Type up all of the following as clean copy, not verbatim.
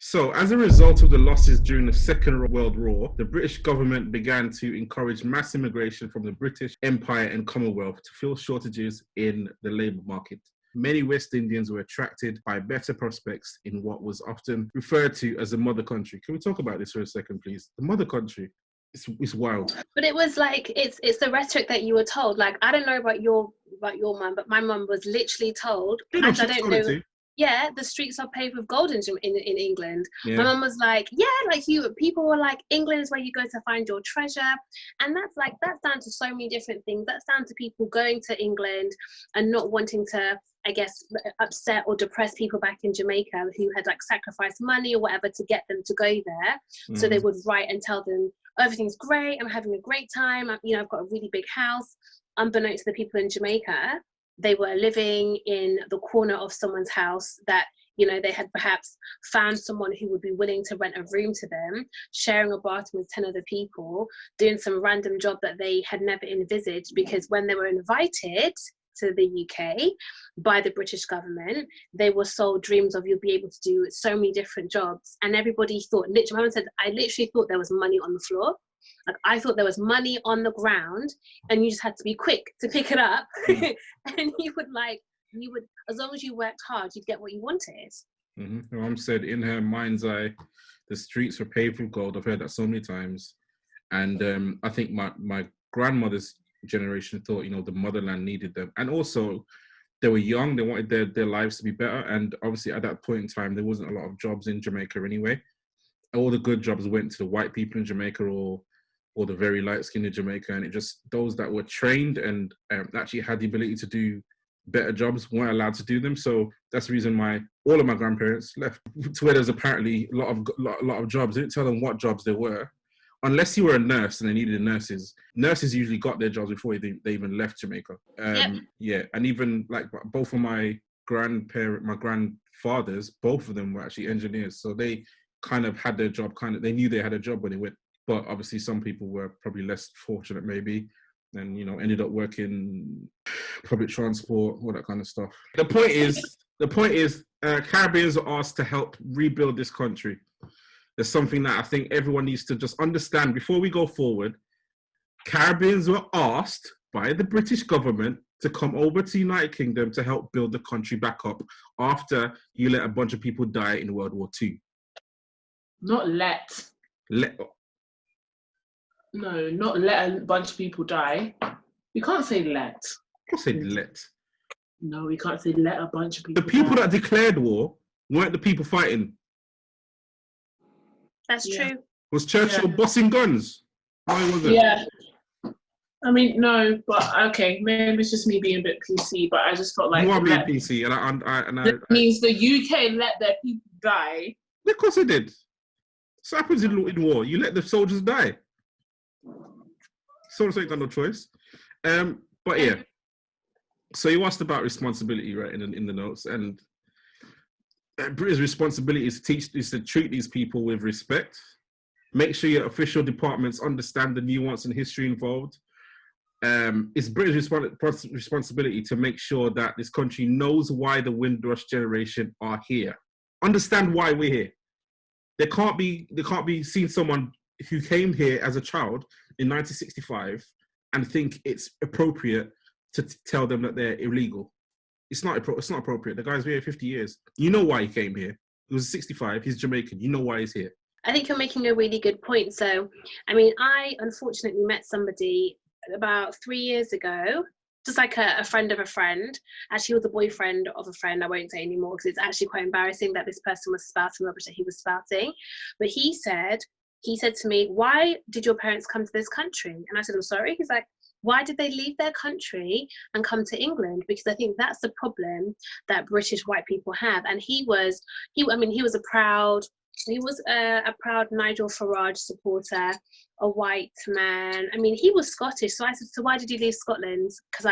So, as a result of the losses during the Second World War, the British government began to encourage mass immigration from the British Empire and Commonwealth to fill shortages in the labour market. Many West Indians were attracted by better prospects in what was often referred to as the mother country. Can we talk about this for a second, please? The mother country. It's wild. But it was like it's the rhetoric that you were told. Like, I don't know about your mum, but my mum was literally told, You know, and I she was don't told it know. too. Yeah, the streets are paved with gold in England. Yeah. My mum was like, yeah, like people were like, England is where you go to find your treasure. And that's down to so many different things. That's down to people going to England and not wanting to, I guess, upset or depress people back in Jamaica who had like sacrificed money or whatever to get them to go there. So they would write and tell them, everything's great, I'm having a great time, I've got a really big house. Unbeknownst to the people in Jamaica, they were living in the corner of someone's house that, they had perhaps found someone who would be willing to rent a room to them, sharing a bathroom with 10 other people, doing some random job that they had never envisaged, because when they were invited to the UK by the British government, they were sold dreams of, you'll be able to do so many different jobs. And everybody thought, literally, my mum said, I literally thought there was money on the floor. Like, I thought there was money on the ground and you just had to be quick to pick it up. And you would, as long as you worked hard, you'd get what you wanted. My mum said in her mind's eye, the streets were paved with gold. I've heard that so many times. And I think my grandmother's generation thought, the motherland needed them. And also, they were young, they wanted their lives to be better. And obviously, at that point in time, there wasn't a lot of jobs in Jamaica anyway. All the good jobs went to the white people in Jamaica or the very light-skinned in Jamaica. And it just, those that were trained and actually had the ability to do better jobs weren't allowed to do them. So that's the reason why all of my grandparents left to where there's apparently a lot of jobs. They didn't tell them what jobs there were. Unless you were a nurse and they needed nurses usually got their jobs before they even left Jamaica. Yeah, and even like both of my grandfathers, both of them were actually engineers. So they kind of had their job, they knew they had a job when they went. But obviously some people were probably less fortunate maybe and, ended up working public transport, all that kind of stuff. The point is, Caribbeans are asked to help rebuild this country. There's something that I think everyone needs to just understand before we go forward. Caribbeans were asked by the British government to come over to the United Kingdom to help build the country back up after you let a bunch of people die in World War II. Not let. No, not let a bunch of people die. We can't say let. I say let. No, we can't say let a bunch of people die. The people that declared war weren't the people fighting. That's true. Was Churchill bossing guns? No, he wasn't. Yeah. I mean, no, but okay, maybe it's just me being a bit PC, but I just felt like... You are being PC, and that means the UK let their people die. Of course it did. So happens in war. You let the soldiers die. Soldiers ain't got no choice. But yeah. So you asked about responsibility, right, in the notes, and British responsibility is to treat these people with respect. Make sure your official departments understand the nuance and history involved. It's British responsibility to make sure that this country knows why the Windrush generation are here. Understand why we're here. They can't be seeing someone who came here as a child in 1965 and think it's appropriate to tell them that they're illegal. It's not appropriate. The guy's been here 50 years. You know why he came here. He was 65. He's Jamaican. You know why he's here. I think you're making a really good point. So, I mean, I unfortunately met somebody about 3 years ago, just like a friend of a friend. Actually, was a boyfriend of a friend. I won't say anymore because it's actually quite embarrassing that this person was spouting rubbish that he was spouting. But he said to me, "Why did your parents come to this country?" And I said, "I'm sorry." He's like, "Why did they leave their country and come to England?" Because I think that's the problem that British white people have. And he was a proud Nigel Farage supporter, a white man. I mean, he was Scottish. So I said, "So why did you leave Scotland?" Because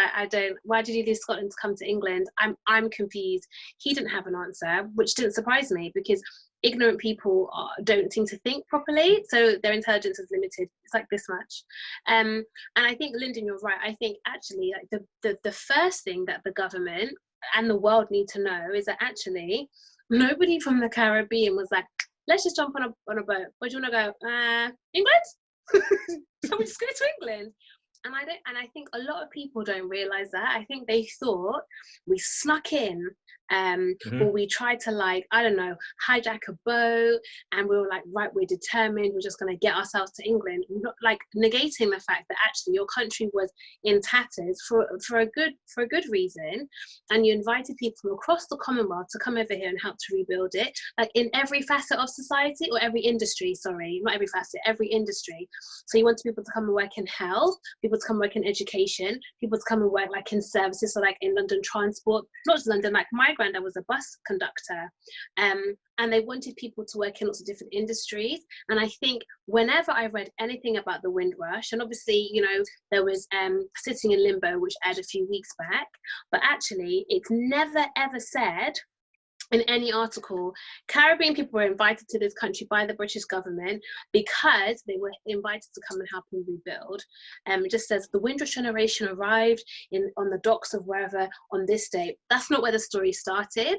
why did you leave Scotland to come to England? I'm confused. He didn't have an answer, which didn't surprise me because ignorant people don't seem to think properly, so their intelligence is limited. It's like this much. And I think, Lyndon, you're right. I think actually like the first thing that the government and the world need to know is that actually nobody from the Caribbean was like, let's just jump on a boat. Where do you want to go? England? So we just go to England. And I think a lot of people don't realize that. I think they thought we snuck in, or we tried to, like, I don't know, hijack a boat, and we were like, right, we're determined, we're just going to get ourselves to England, not like negating the fact that actually your country was in tatters for a good reason, and you invited people from across the Commonwealth to come over here and help to rebuild it, like in every facet of society, or every industry, sorry, not every facet, every industry. So you wanted people to come and work in health, people to come work in education, people to come and work like in services, so like in London transport, not just London, like my granddad was a bus conductor, and they wanted people to work in lots of different industries. And I think whenever I read anything about the Windrush, and obviously, you know, there was Sitting in Limbo, which aired a few weeks back, but actually it's never ever said in any article Caribbean people were invited to this country by the British government because they were invited to come and help them rebuild. It just says the Windrush generation arrived on the docks of wherever on this date. That's not where the story started.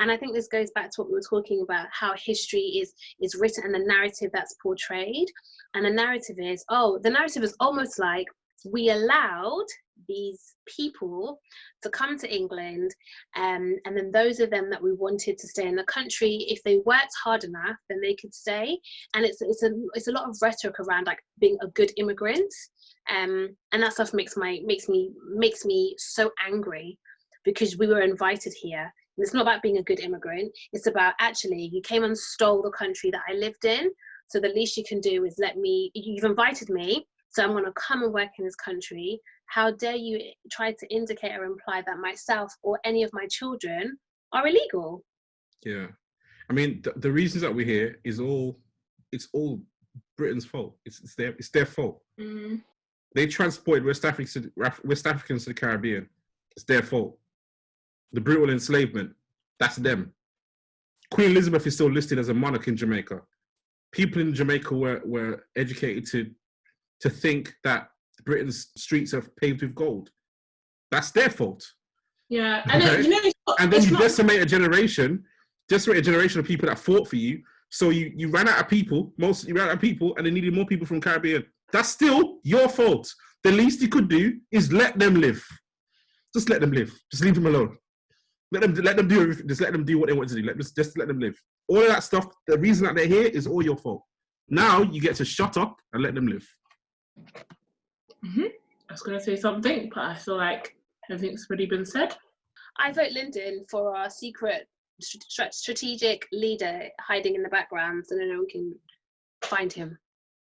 And I think this goes back to what we were talking about, how history is written and the narrative that's portrayed. And the narrative is almost like we allowed these people to come to England, and then those of them that we wanted to stay in the country, if they worked hard enough, then they could stay. And it's a lot of rhetoric around like being a good immigrant, and that stuff makes me so angry, because we were invited here. And it's not about being a good immigrant. It's about, actually, you came and stole the country that I lived in. So the least you can do is you've invited me, so I'm going to come and work in this country. How dare you try to indicate or imply that myself or any of my children are illegal? Yeah. I mean, the reasons that we're here it's all Britain's fault. It's their fault. Mm. They transported West Africans to the Caribbean. It's their fault. The brutal enslavement, that's them. Queen Elizabeth is still listed as a monarch in Jamaica. People in Jamaica were educated to think that Britain's streets are paved with gold. That's their fault. Yeah, and right? And then you decimate a generation of people that fought for you. So you ran out of people, and they needed more people from Caribbean. That's still your fault. The least you could do is let them live. Just let them live. Just leave them alone. Let them do everything. Just let them do what they want to do. Just let them live. All of that stuff, the reason that they're here is all your fault. Now you get to shut up and let them live. Mm-hmm. I was going to say something, but I feel like everything's already been said. I vote Lyndon for our secret strategic leader hiding in the background, so no one can find him.